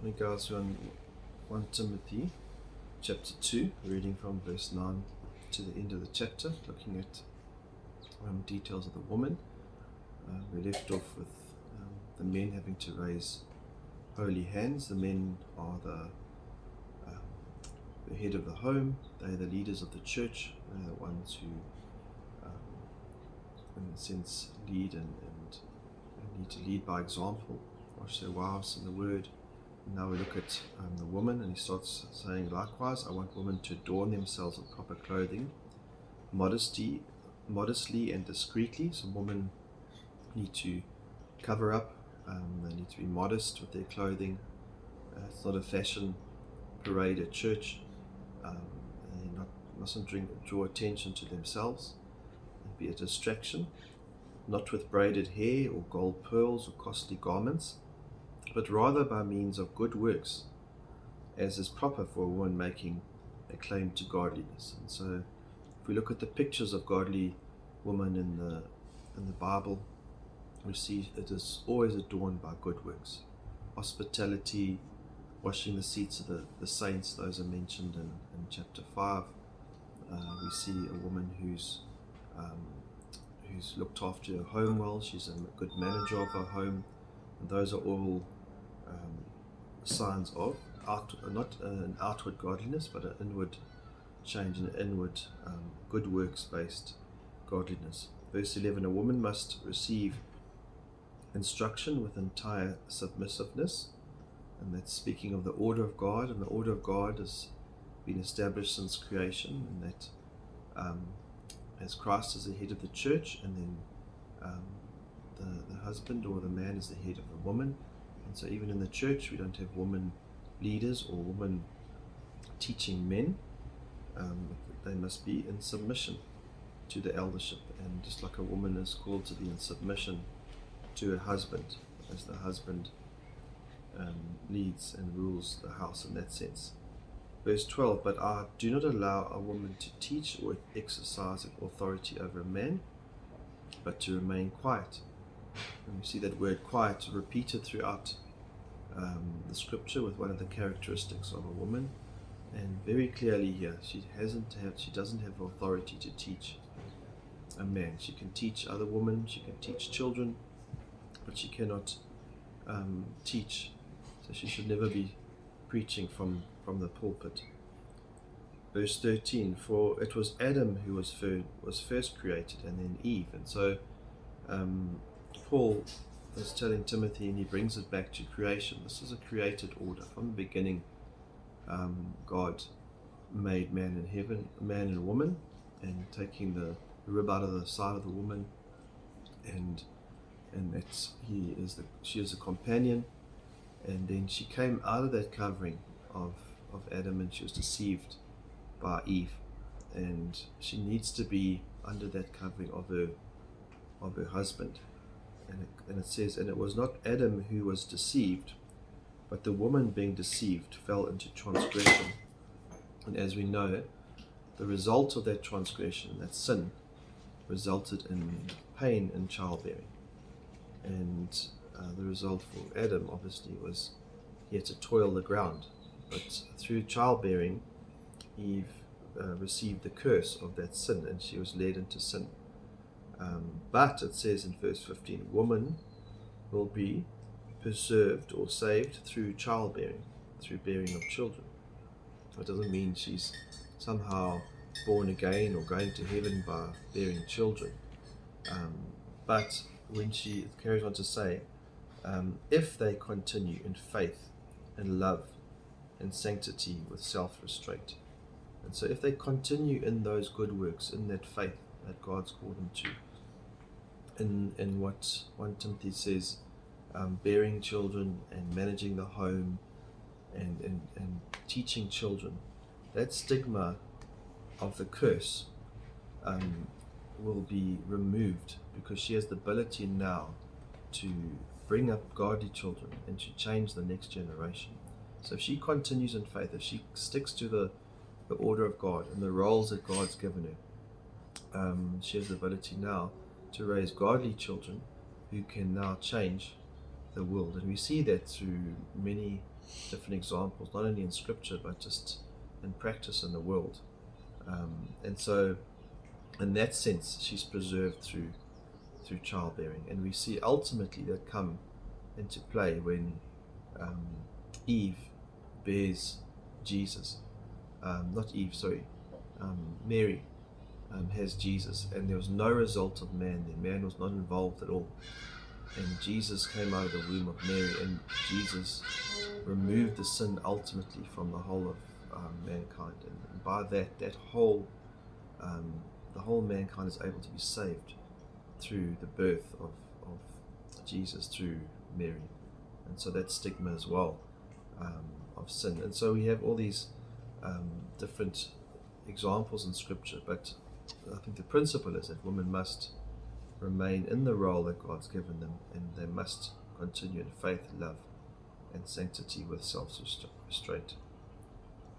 We go to 1 Timothy chapter 2, reading from verse 9 to the end of the chapter, looking at details of the woman. We left off with the men having to raise holy hands. The men are the head of the home. They're the leaders of the church. They're the ones who, in a sense, lead and need to lead by example, wash their wives in the word. And now we look at the woman, and he starts saying, likewise, I want women to adorn themselves with proper clothing, modestly and discreetly. So women need to cover up, they need to be modest with their clothing. It's not a fashion parade at church. They mustn't draw attention to themselves and be a distraction, not with braided hair or gold pearls or costly garments, but rather by means of good works, as is proper for a woman making a claim to godliness. And so if we look at the pictures of godly women in the Bible, we see it is always adorned by good works. Hospitality, washing the seats of the saints, those are mentioned in chapter 5. We see a woman who's looked after her home well. She's a good manager of her home. And those are all signs of not an outward godliness, but an inward change, an inward good works based godliness. Verse 11, a woman must receive instruction with entire submissiveness, and that's speaking of the order of God. And the order of God has been established since creation, and that as Christ is the head of the church, and then the husband or the man is the head of the woman. And so even in the church we don't have women leaders or women teaching men. They must be in submission to the eldership, and just like a woman is called to be in submission to her husband, as the husband leads and rules the house in that sense. Verse 12, but I do not allow a woman to teach or exercise authority over a man, but to remain quiet. And we see that word quiet repeated throughout the scripture with one of the characteristics of a woman, and very clearly here she doesn't have authority to teach a man. She can teach other women, she can teach children, but she cannot teach. So she should never be preaching from the pulpit. Verse 13, for it was Adam who was first created, and then Eve. And so Paul is telling Timothy, and he brings it back to creation. This is a created order. From the beginning, God made man in heaven, a man and a woman, and taking the rib out of the side of the woman, and she is a companion. And then she came out of that covering of Adam, and she was deceived by Eve, and she needs to be under that covering of her husband. And it says, and it was not Adam who was deceived, but the woman being deceived fell into transgression. And as we know, the result of that transgression, that sin, resulted in pain in childbearing. And the result for Adam, obviously, was he had to toil the ground. But through childbearing, Eve received the curse of that sin, and she was led into sin. But it says in verse 15, woman will be preserved or saved through childbearing, through bearing of children. It doesn't mean she's somehow born again or going to heaven by bearing children. But when she carries on to say, if they continue in faith and love and sanctity with self-restraint. And so if they continue in those good works, in that faith that God's called them to, in what 1 Timothy says, bearing children and managing the home and teaching children, that stigma of the curse will be removed, because she has the ability now to bring up godly children and to change the next generation. So if she continues in faith, if she sticks to the order of God and the roles that God's given her, she has the ability now to raise godly children who can now change the world. And we see that through many different examples, not only in scripture but just in practice in the world. And so in that sense she's preserved through childbearing. And we see ultimately that come into play when Eve bears Jesus. Not Eve, sorry, Mary has Jesus, and there was no result of man there. Man was not involved at all. And Jesus came out of the womb of Mary, and Jesus removed the sin ultimately from the whole of mankind. And by that the whole mankind is able to be saved through the birth of Jesus through Mary. And so that stigma as well of sin. And so we have all these different examples in scripture, but I think the principle is that women must remain in the role that God's given them, and they must continue in faith, love and sanctity with self-restraint.